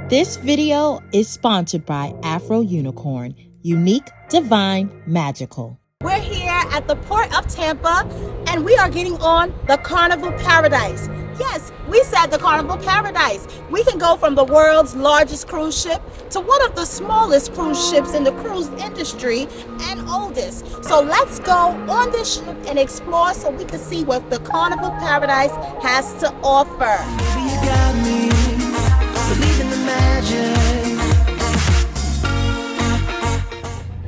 This video is sponsored by AfroUnicorn, unique, divine, magical. We're here at the port of Tampa, and we are getting on the Carnival Paradise. Yes, we said the Carnival Paradise. We can go from the world's largest cruise ship to one of the smallest cruise ships in the cruise industry and oldest. So let's go on this ship and explore so we can see what the Carnival Paradise has to offer. Baby, you got me, believe in the magic.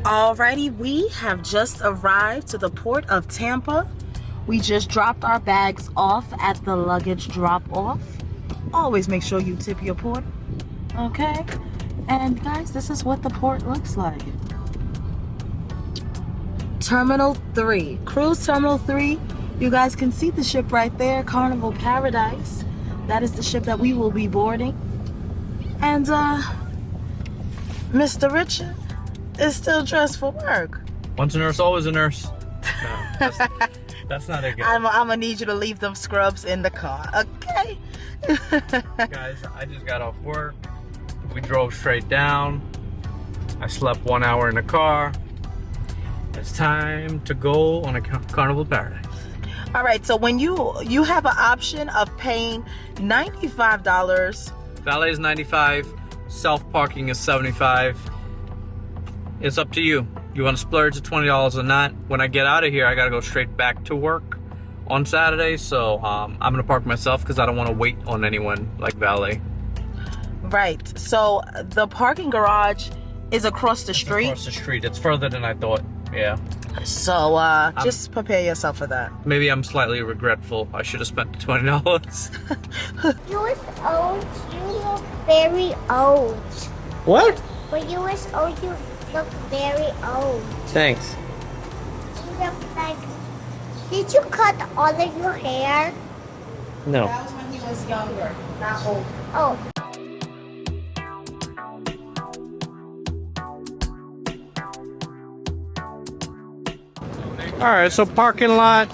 Alrighty, we have just arrived to the port of Tampa. We just dropped our bags off at the luggage drop-off. Always make sure you tip your porter, okay? And guys, this is what the port looks like. Terminal 3, Cruise Terminal 3. You guys can see the ship right there, Carnival Paradise. That is the ship that we will be boarding. And Mr. Richard is still dressed for work. Once a nurse, always a nurse. No, that's not a good. I'm gonna need you to leave them scrubs in the car, okay? Guys, I just got off work. We drove straight down. I slept 1 hour in the car. It's time to go on a Carnival Paradise. All right, so when you have an option of paying $95. Valet is $95. Self-parking is $75. It's up to you. You want to splurge at $20 or not? When I get out of here, I gotta go straight back to work on Saturday, so I'm gonna park myself because I don't want to wait on anyone like valet. Right. So the parking garage is across the street. Across the street. It's further than I thought. Yeah. So just prepare yourself for that. Maybe I'm slightly regretful. I should have spent the $20. You was old. You look very old. What? When you was old, you look very old. Thanks. You look like. Did you cut all of your hair? No. That was when he was younger, not old. Oh. All right, so parking lot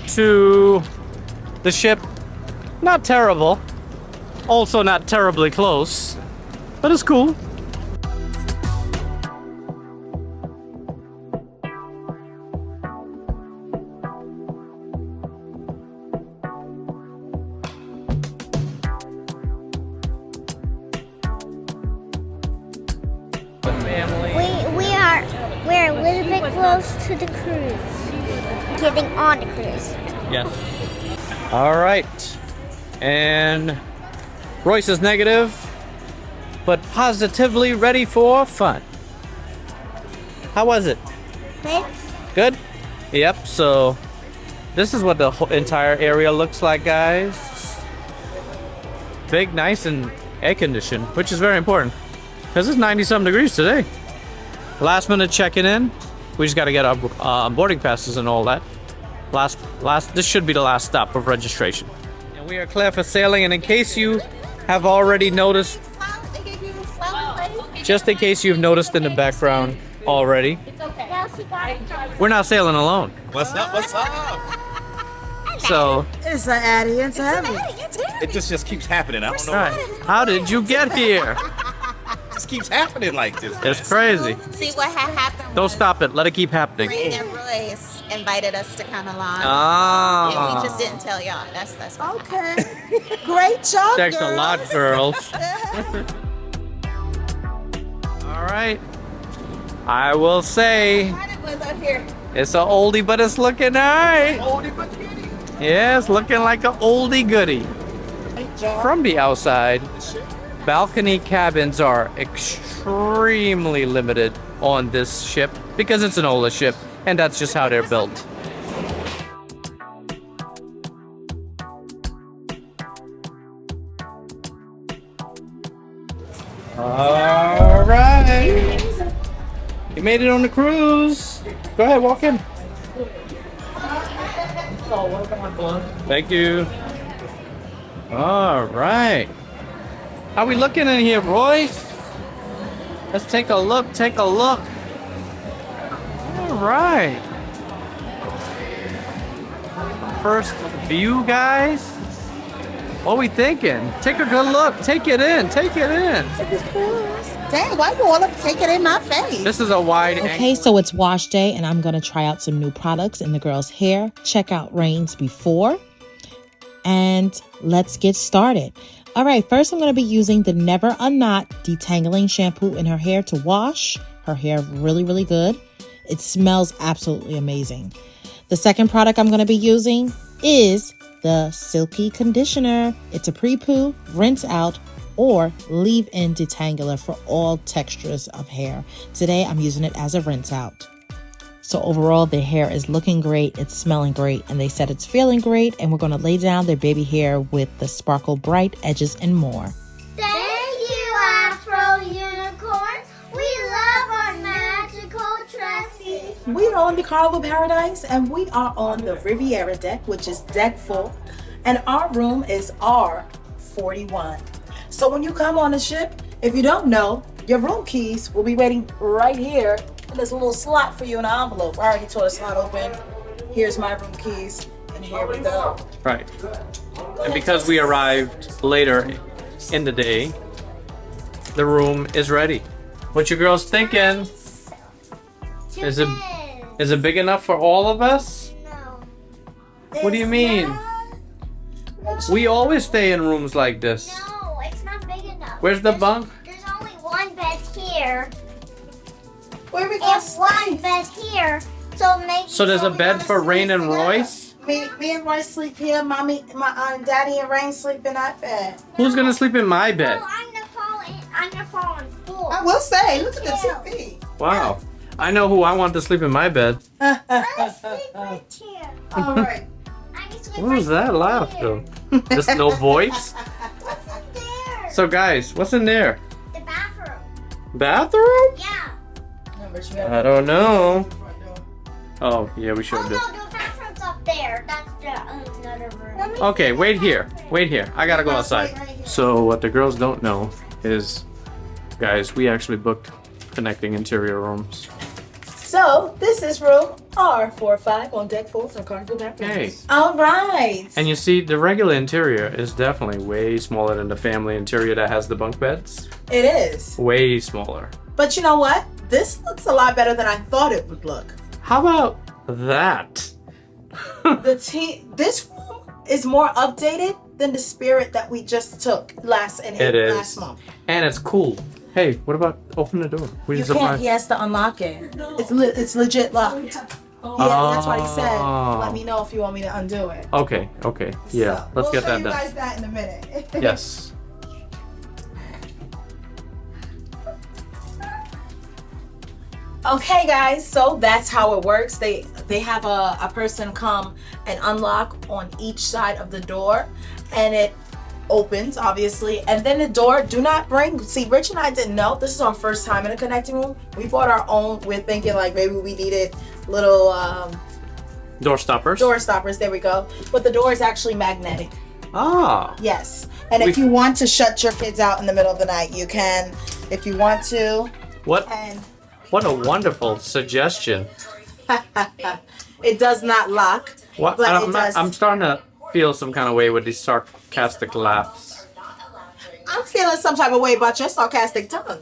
to the ship, not terrible. Also not terribly close, but it's cool. We're a little bit close to the cruise. Getting on the cruise. Yes. All right. And Royce is negative, but positively ready for fun. How was it? Good. Good? Yep, so this is what the whole entire area looks like, guys. Big, nice, and air conditioned, which is very important because it's 90-something degrees today. Last minute checking in. We just got to get our boarding passes and all that. This should be the last stop of registration. And we are clear for sailing. And in case you have already noticed, just in case you've noticed in the background already, we're not sailing alone. What's up? What's up? So It's an Addy. It's heavy. It just keeps happening. I don't know. right. How did you get here? It just keeps happening like this. It's crazy. See what had happened. Don't stop it. Let it keep happening. Reed and Royce invited us to come along. Ah. And we just didn't tell y'all. That's what Okay. Great job, Thanks a lot, girls. All right. I will say it's an oldie, but it's looking nice. Yeah, it's looking like an oldie goodie. From the outside, balcony cabins are extremely limited on this ship because it's an older ship, and that's just how they're built. All right. You made it on the cruise. Go ahead, walk in. Thank you. All right. How we looking in here, Royce? Let's take a look. Take a look. All right. First view, guys. What we thinking? Take a good look. Take it in. Take it in. Dang, why you all up take it in my face? This is a wide Okay, so it's wash day and I'm going to try out some new products in the girls' hair. Check out Rain's before. And let's get started. All right, first I'm going to be using the Never Unknot Detangling Shampoo in her hair to wash her hair really, really good. It smells absolutely amazing. The second product I'm going to be using is the Silky Conditioner. It's a pre-poo, rinse out, or leave-in detangler for all textures of hair. Today, I'm using it as a rinse out. So overall, their hair is looking great, it's smelling great, and they said it's feeling great, and we're gonna lay down their baby hair with the Sparkle Bright edges and more. Thank you, AfroUnicorn. We love our magical Tresses. We are on the Carnival Paradise and we are on the Riviera deck, which is deck 4. And our room is R41. So when you come on the ship, if you don't know, your room keys will be waiting right here. And there's a little slot for you in an envelope. I already tore the slot open. Here's my room keys. And here we go. Right. And because we arrived later in the day, the room is ready. What you girls thinking? Is it big enough for all of us? No. What do you mean? We always stay in rooms like this. No, it's not big enough. Where's the bunk? There's only one bed here. Where we And one bed here. So maybe. So there's a bed for Rain and Royce? Me and Royce sleep here. Mommy, Daddy and Rain sleep in that bed. Who's gonna sleep in my bed? No, I'm gonna fall on floor. I will say, look at the TV. Wow. I know who I want to sleep in my bed. Let's sleep right here. All right. I can sleep What was right that laugh though? Just no voice? What's up there? So guys, what's in there? The bathroom. Bathroom? Yeah. I don't know. Oh, yeah, we should Oh do. no, the bathroom's up there. That's the another room. Okay, wait here. Wait here. I gotta go outside. So what the girls don't know is, guys, we actually booked connecting interior rooms. So this is room R45 on deck 4 from Carnival Paradise. Hey. All right. And you see, the regular interior is definitely way smaller than the family interior that has the bunk beds. It is. Way smaller. But you know what? This looks a lot better than I thought it would look. How about that? This room is more updated than the Spirit that we just took last month. And it's cool. Hey, what about open the door? We You just can't. He has to unlock it. It's legit locked. Yeah, that's what he said. Let me know if you want me to undo it. Okay, okay. Yeah, So, let's get that We'll done. show you guys that in a minute. Yes. Okay, guys. So that's how it works. They have a person come and unlock on each side of the door, and it opens obviously, and then the door do not bring. See, Rich and I didn't know. This is our first time in a connecting room. We bought our own. We're thinking like maybe we needed little Door stoppers. door stoppers. There we go. But the door is actually magnetic. Ah. Yes. And if you want to shut your kids out in the middle of the night, you can. If you want to. What? And What a wonderful suggestion. it does not lock. What? But it does. I'm starting to feel some kind of way with these sarcastic laughs. I'm feeling some type of way about your sarcastic tongue.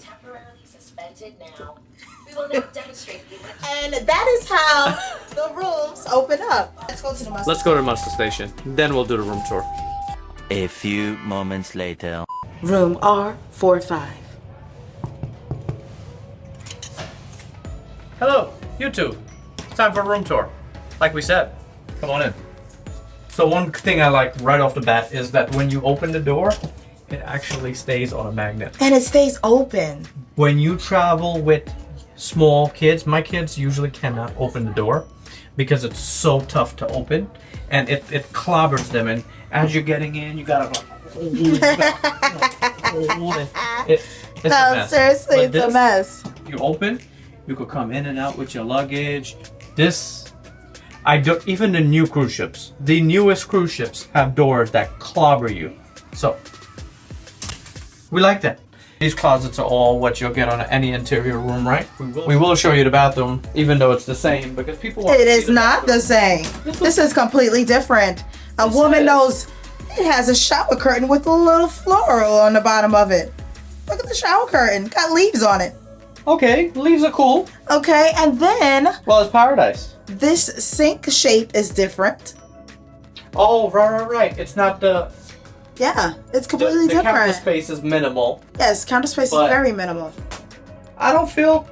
And that is how the rooms open up. Let's go to the muster. Let's go to the muster station. Then we'll do the room tour. A few moments later. Room R45. Hello, you two. It's time for a room tour. Like we said, come on in. So one thing I like right off the bat is that when you open the door, it actually stays on a magnet. And it stays open. When you travel with small kids, my kids usually cannot open the door because it's so tough to open and it clobbers them, and as you're getting in you gotta hold it. It's a mess. Seriously, But it's a this, mess. You open, you could come in and out with your luggage. Even the new cruise ships, the newest cruise ships have doors that clobber you. So we like that. These closets are all what you'll get on any interior room, right? We will show you the bathroom, even though it's the same, because people want It to see is not the same. This is completely different. A woman knows It has a shower curtain with a little floral on the bottom of it. Look at the shower curtain. Got leaves on it. Okay, leaves are cool. Okay, and then Well, it's paradise. this sink shape is different. Oh, right. It's not the Yeah, it's completely the counter different. space is minimal. Yes, counter space But- is very minimal. I don't feel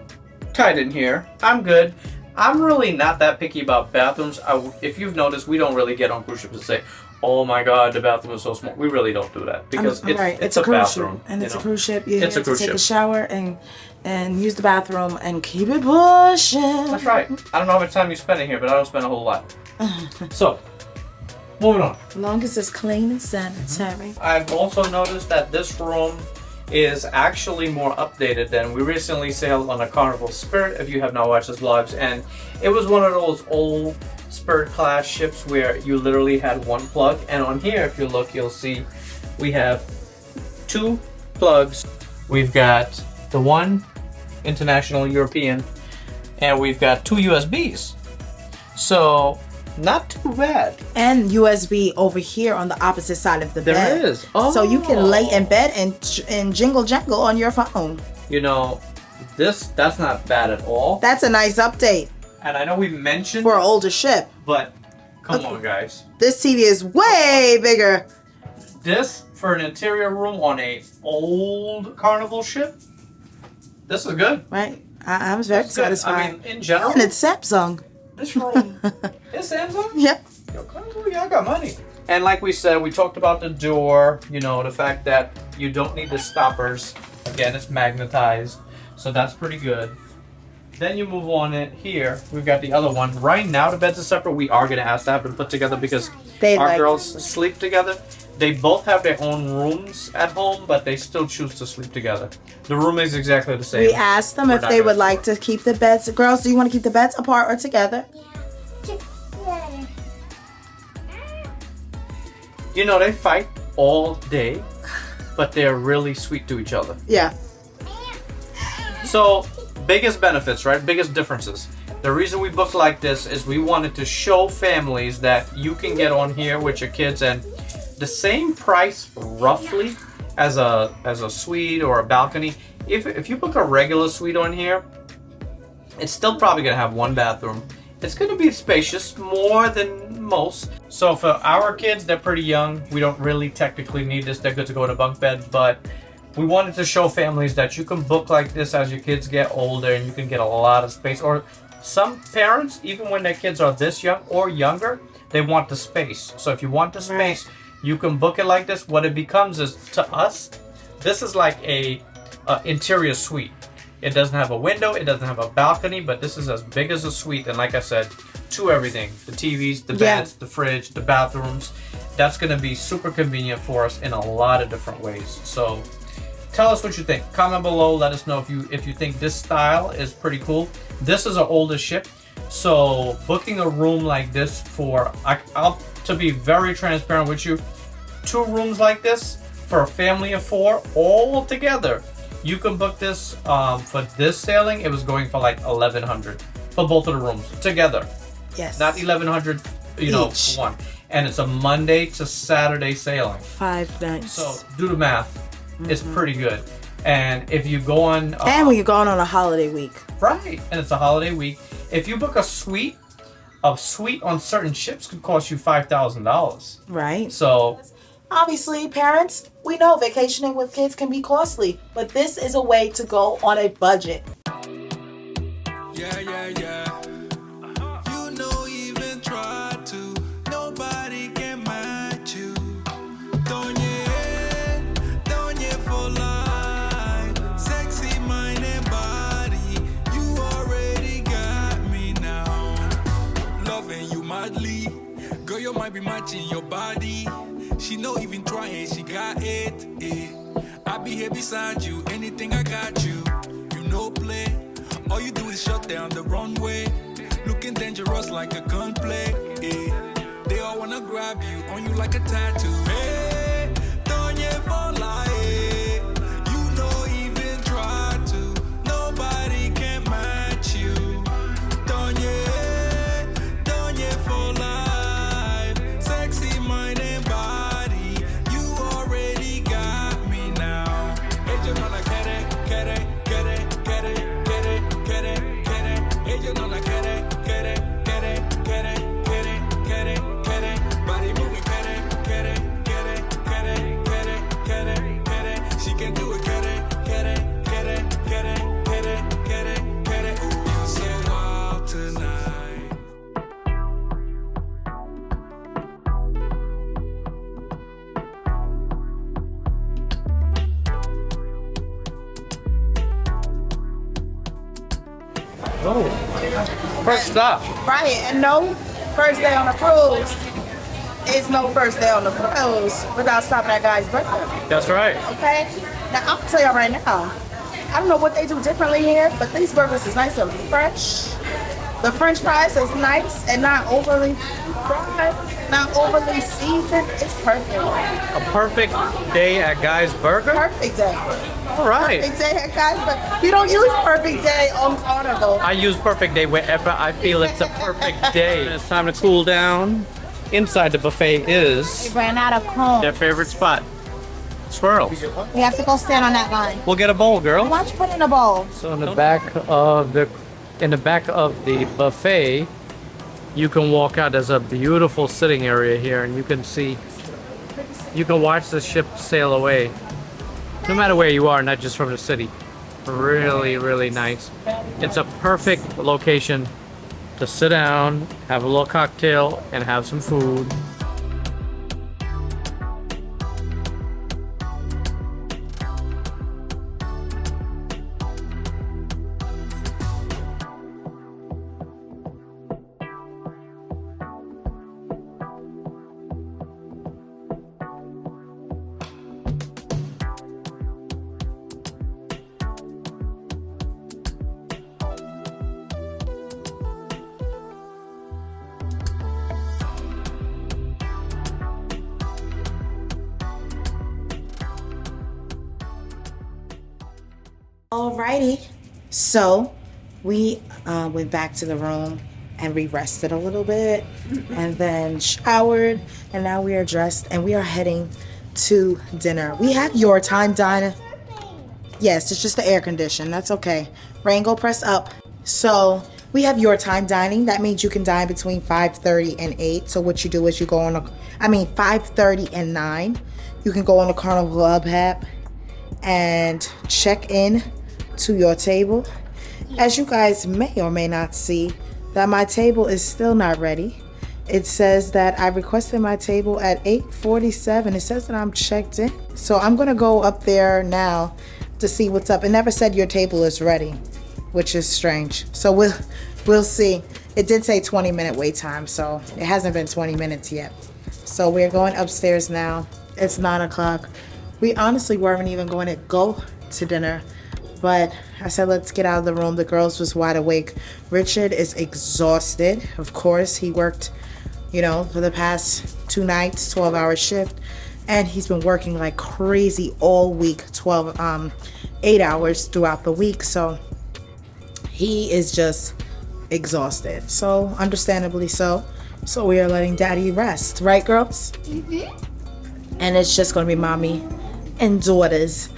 tight in here. I'm good. I'm really not that picky about bathrooms. If you've noticed, we don't really get on cruise ships and say, "Oh my God, the bathroom is so small." We really don't do that because it's a cruise bathroom. ship, and you it's know. a cruise ship. You It's a have to cruise take a ship. shower and use the bathroom and keep it pushing. That's right. I don't know how much time you spend in here, but I don't spend a whole lot. So, moving on. As long as it's clean and sanitary. I've also noticed that this room is actually more updated than we recently sailed on a Carnival Spirit, if you have not watched those vlogs, and it was one of those old Spirit class ships where you literally had one plug, and on here, if you look, you'll see we have 2 plugs. We've got the one international European, and we've got 2 USBs. So, not too bad. And USB over here on the opposite side of the There bed. is. So you can lay in Oh. bed and jingle jangle on your phone. You know, that's not bad at all. That's a nice update And I know we mentioned, for an older ship. but come on, guys. This TV is way bigger. This for an interior room on a old Carnival ship. This is good. Right? I was very It's good. satisfied. I mean, in general, And it's Samsung. this room is Samsung. Yep. Yo, Carnival, y'all got money. And like we said, we talked about the door. You know, the fact that you don't need the stoppers. Again, it's magnetized, so that's pretty good. Then you move on it here. We've got the other one. Right now, the beds are separate. We are gonna have to have them put together because They our like- girls sleep together. They both have their own rooms at home, but they still choose to sleep together. The room is exactly the same. We asked them We're if not they gonna would like to keep the beds. Girls, do you want to keep the beds apart or together? You know, they fight all day, but they're really sweet to each other. Yeah. So, biggest benefits, right? Biggest differences. The reason we booked like this is we wanted to show families that you can get on here with your kids and the same price roughly as a suite or a balcony. If you book a regular suite on here, it's still probably gonna have one bathroom. It's gonna be spacious, more than most. So for our kids, they're pretty young. We don't really technically need this. They're good to go to bunk beds, but we wanted to show families that you can book like this as your kids get older and you can get a lot of space. Or some parents, even when their kids are this young or younger, they want the space. So if you want the space, you can book it like this. What it becomes is, to us, this is like a interior suite. It doesn't have a window, it doesn't have a balcony, but this is as big as a suite. And like I said, to everything, the TVs, the beds, the fridge, the bathrooms. That's gonna be super convenient for us in a lot of different ways. So tell us what you think. Comment below, let us know if you think this style is pretty cool. This is an older ship, so booking a room like this for, to be very transparent with you, 2 rooms like this for a family of 4 all together. You can book this for this sailing. It was going for like $1,100 for both of the rooms together. Yes. Not $1,100, Each. for one. And it's a Monday to Saturday sailing. 5 nights. So do the math. It's pretty good. And if you go on, and when you're going on a holiday week. right, and it's a holiday week. If you book a suite on certain ships could cost you $5,000. Right. So Obviously, parents, we know vacationing with kids can be costly, but this is a way to go on a budget. Yeah, yeah, yeah. You know, even try to. Nobody can match you. Don't you for life. Sexy mind and body. You already got me now. Loving you madly. Girl, you might be matching your body. She know even trying, she got it. I be here beside you. Anything I got you. You know play. All you do is shut down the runway. Looking dangerous like a gunplay. They all wanna grab you, on you like a tattoo. Hey, don't you fall like you know even try to. Nobody can match you. Don't you fall like sexy mind and body. quiere, quiere, quiere, quiere, quiere, quiere. Ella no la quiere, quiere, quiere, quiere, quiere, quiere, quiere. Body moving, quiere, quiere, quiere, quiere, quiere, quiere, quiere. She can do it, quiere, quiere, quiere, quiere, quiere, quiere, quiere. Ooh, you're so wild tonight. First stop. Right, and no first day on a cruise is no first day on the cruise without stopping at Guy's Burger. That's right. Okay? Now, I'm gonna tell y'all right now, I don't know what they do differently here, but these burgers is nice and fresh. The french fries is nice and not overly fried, not overly seasoned. It's perfect. A perfect day at Guy's Burger. Perfect day. All right. Perfect day at Guy's Burger. You don't use perfect day on Carnival. I use perfect day wherever I feel it's a perfect day. It's time to cool down. Inside the buffet is We ran out of cones. their favorite spot. Swirls. We have to go stand on that line. We'll get a bowl, girl. Why don't you put it in a bowl? So in the back of the buffet, you can walk out. There's a beautiful sitting area here, and you can watch the ship sail away. No matter where you are, not just from the city. Really, really nice. It's a perfect location to sit down, have a little cocktail, and have some food. Alrighty, so we went back to the room and we rested a little bit and then showered, and now we are dressed and we are heading to dinner. We have your time dining. Yes, it's just the air condition. That's okay. Rain, go press up. So we have your time dining. That means you can dine between 5:30 and 8. So what you do is you go on 5:30 and 9. You can go on the Carnival Club app and check in to your table. As you guys may or may not see, that my table is still not ready. It says that I requested my table at 8:47. It says that I'm checked in. So I'm gonna go up there now to see what's up. It never said your table is ready, which is strange. So we'll see. It did say 20-minute wait time, so it hasn't been 20 minutes yet. So we're going upstairs now. It's 9 o'clock. We honestly weren't even going to go to dinner, but I said, let's get out of the room. The girls was wide awake. Richard is exhausted. Of course, he worked, for the past 2 nights, 12-hour shift, and he's been working like crazy all week, 8 hours throughout the week. So he is just exhausted. So understandably so. So we are letting Daddy rest, right, girls? Mm-hmm. And it's just going to be mommy and daughters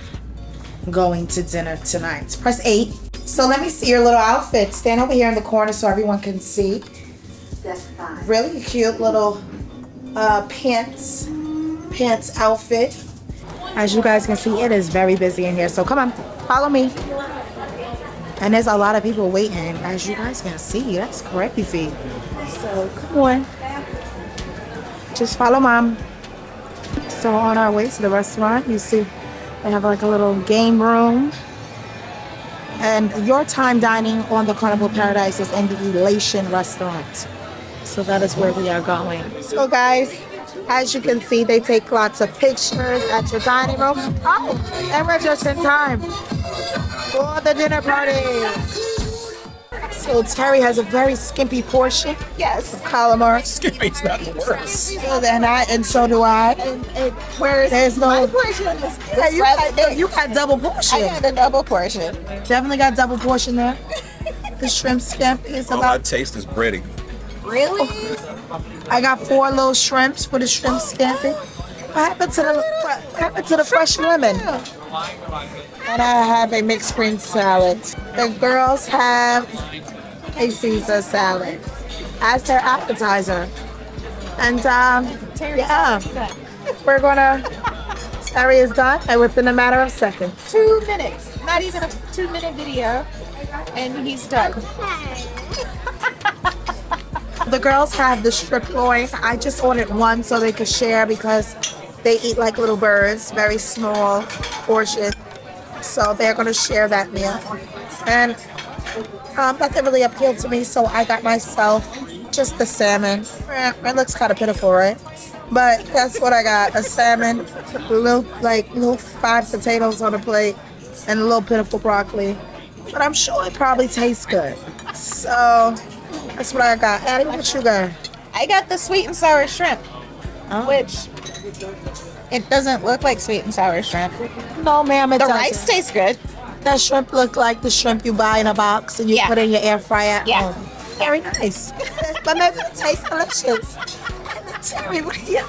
going to dinner tonight. Press 8. So let me see your little outfit. Stand over here in the corner so everyone can see. That's fine. Really cute little pants outfit. As you guys can see, it is very busy in here. So come on, follow me. And there's a lot of people waiting. As you guys can see, that's crazy. So come on. Just follow mom. So on our way to the restaurant, you see they have like a little game room. And your time dining on the Carnival Paradise is in the Elation restaurant. So that is where we are going. So guys, as you can see, they take lots of pictures at your dining room. Oh, and we're just in time for the dinner party. So Terry has a very skimpy portion. Yes. Of calamari. Skippy's not the worst. And so do I. Where's There's no my portion? Yeah, you got double portion. I got a double portion. Definitely got double portion there. The shrimp scampi is All I about. taste is breading. Really? I got 4 little shrimps for the shrimp scampi. What happened to the fresh lemon? And I have a mixed green salad. The girls have a Caesar salad as their appetizer. And yeah, we're gonna, Terry is done and within a matter of seconds. 2 minutes. Not even a 2-minute video. And he's done. The girls have the strip loin. I just ordered one so they could share because they eat like little birds, very small portion. So they're gonna share that meal. And nothing really appealed to me, so I got myself just the salmon. It looks kind of pitiful, right? But that's what I got, a salmon, little 5 potatoes on a plate, and a little pitiful broccoli. But I'm sure it probably tastes good. So that's what I got. Addie, what you got? I got the sweet and sour shrimp, which it doesn't look like sweet and sour shrimp. No, ma'am, it The doesn't. rice tastes good. That shrimp look like the shrimp you buy in a box and you Yeah. put in your air fryer at Yeah. home. Very nice. But maybe it tastes delicious. Terry, what do you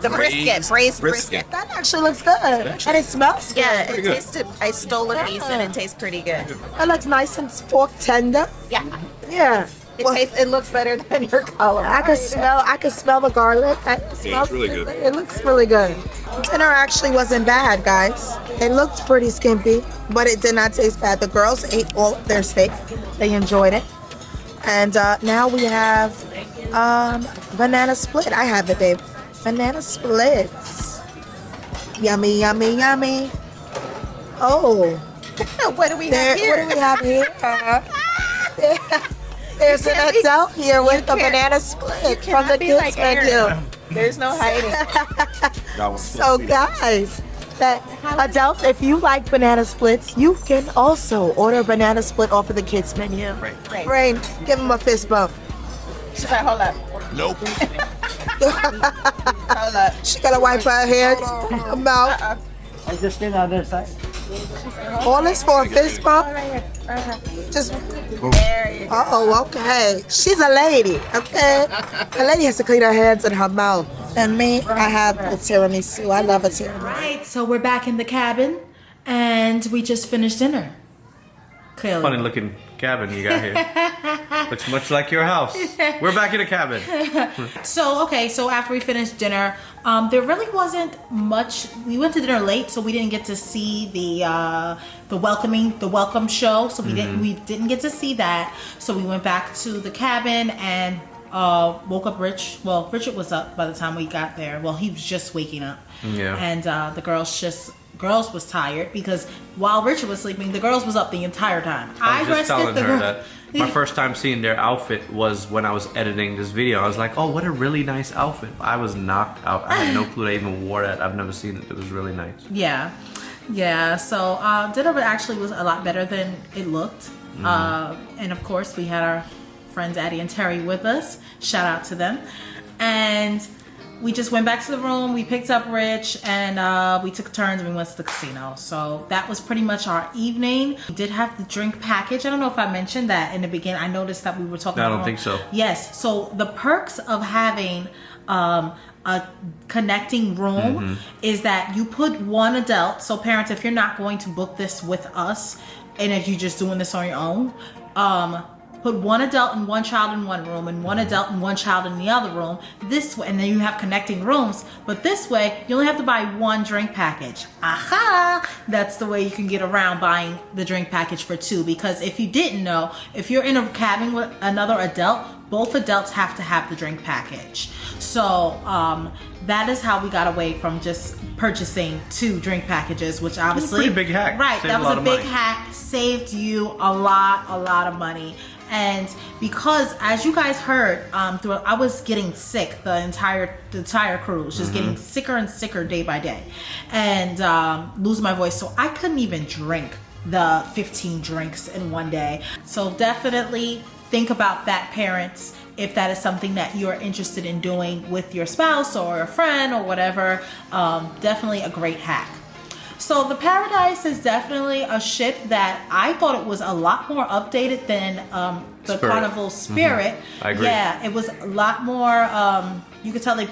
The brisket, braised brisket. That actually looks good. And it smells good. Yeah, it tasted. I stole a piece and it tastes pretty good. It looks nice and fork tender. Yeah, Yeah. Well, it looks better than your color. I can smell the garlic. It smells really good. It looks really good. Dinner actually wasn't bad, guys. It looked pretty skimpy, but it did not taste bad. The girls ate all of their steak. They enjoyed it. And now we have banana split. I have it, babe. Banana splits. Yummy, yummy, yummy. Oh, What do we have here? what do we have here? There's an adult here with a banana split from the be like kids menu. Aaron. There's no hiding. So guys, that adults, if you like banana splits, you can also order a banana split off of the kids menu. Right. Rain, give him a fist bump. She's like, hold up. Nope. Hold up. She gotta wipe her hands, her mouth. I just did the other side. All this for a fist bump? Just, There you go. oh, okay. She's a lady, okay? A lady has to clean her hands and her mouth. And me, I have a tiramisu. I love a tiramisu. Right, so we're back in the cabin and we just finished dinner. Clearly. Funny looking cabin you got here. Looks much like your house. We're back in a cabin. So after we finished dinner, there really wasn't much. We went to dinner late, so we didn't get to see the welcome show. So we didn't get to see that. So we went back to the cabin and woke up Rich. Well, Richard was up by the time we got there. Well, he was just waking up. Yeah. And the girls was tired because while Richard was sleeping, the girls was up the entire time. I was just telling her that my first time seeing their outfit was when I was editing this video. I was like, oh, what a really nice outfit. I was knocked out. I had no clue they even wore that. I've never seen it. It was really nice. Yeah. So dinner actually was a lot better than it looked. And of course, we had our friends Addie and Terry with us. Shout out to them. And we just went back to the room, we picked up Rich, and we took turns and we went to the casino. So that was pretty much our evening. We did have the drink package. I don't know if I mentioned that in the beginning. I noticed that we were talking about. I don't think so. Yes. So the perks of having a connecting room is that you put one adult. So parents, if you're not going to book this with us, and if you're just doing this on your own, put one adult and one child in one room and one adult and one child in the other room. This way, and then you have connecting rooms. But this way, you only have to buy one drink package. Aha! That's the way you can get around buying the drink package for two. Because if you didn't know, if you're in a cabin with another adult, both adults have to have the drink package. So that is how we got away from just purchasing two drink packages, which obviously pretty big hack. Right, Saved that a was lot a of big money. hack. Saved you a lot of money. And because, as you guys heard, I was getting sick the entire cruise, just getting sicker and sicker day by day, and losing my voice. So I couldn't even drink the 15 drinks in one day. So definitely think about that, parents. If that is something that you're interested in doing with your spouse or a friend or whatever, definitely a great hack. So the Paradise is definitely a ship that I thought it was a lot more updated than the Spirit. Carnival Spirit. I agree. Yeah, it was a lot more, you could tell they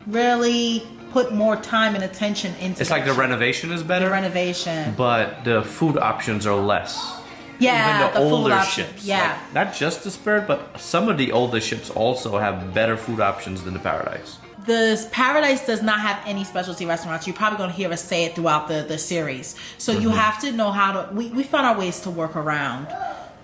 really put more time and attention into It's like the renovation is better, the renovation. but the food options are less. Yeah, Even the food older option. ships. Yeah. Like, not just the Spirit, but some of the older ships also have better food options than the Paradise. The Paradise does not have any specialty restaurants. You're probably going to hear us say it throughout the series. So you have to know how to, we found our ways to work around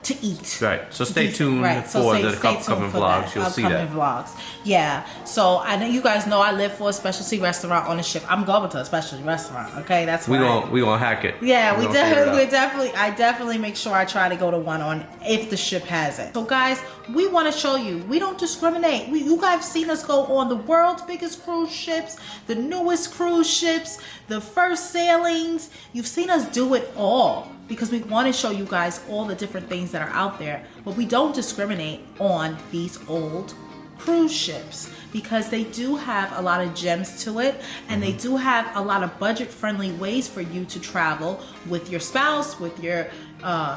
to eat. Right. So stay tuned So for stay the tuned upcoming for vlogs. that. You'll see that. Upcoming vlogs. Yeah. So I know you guys know I live for a specialty restaurant on the ship. I'm going to a specialty restaurant. Okay, that's We right. gonna hack it. Yeah, We gonna figure it out. I definitely make sure I try to go to one on if the ship has it. So guys, we want to show you, we don't discriminate. You guys have seen us go on the world's biggest cruise ships, the newest cruise ships, the first sailings. You've seen us do it all because we want to show you guys all the different things that are out there, but we don't discriminate on these old cruise ships because they do have a lot of gems to it, and they do have a lot of budget-friendly ways for you to travel with your spouse, with your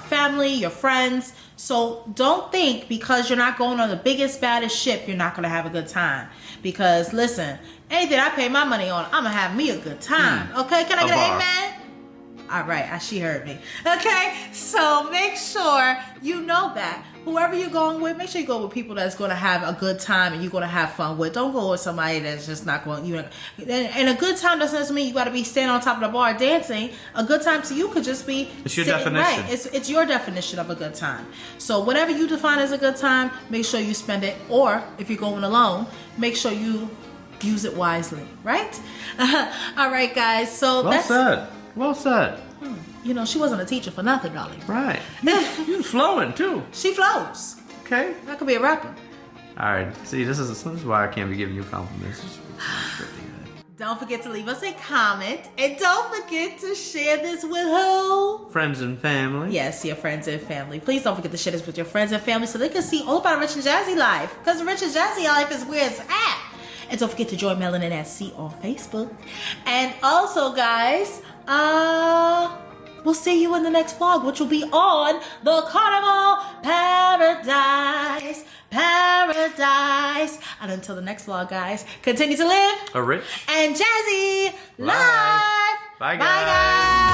family, your friends. So don't think because you're not going on the biggest, baddest ship, you're not going to have a good time. Because listen, anything I pay my money on, I'm going to have me a good time. Okay, can I get an amen? All right, she heard me. Okay, so make sure you know that. Whoever you're going with, make sure you go with people that's going to have a good time and you're going to have fun with. Don't go with somebody that's just not going. And a good time doesn't necessarily mean you got to be standing on top of the bar dancing. A good time to you could just be It's your sitting, definition. Right, it's your definition of a good time. So whatever you define as a good time, make sure you spend it. Or if you're going alone, make sure you use it wisely. Right? All right, guys. So Well said. Well said. You know, she wasn't a teacher for nothing, darling. Right. You flowing too. She flows. Okay. That could be a rapper. All right. See, this is why I can't be giving you compliments. It's really good. Don't forget to leave us a comment. And don't forget to share this with who? Friends and family. Yes, your friends and family. Please don't forget to share this with your friends and family so they can see all about Rich and Jazzy life. Because Rich and Jazzy life is where it's at. And don't forget to join Melanin at C on Facebook. And also, guys, we'll see you in the next vlog, which will be on the Carnival Paradise. And until the next vlog, guys, continue to live A rich and Jazzy life. life. Bye, Bye, guys.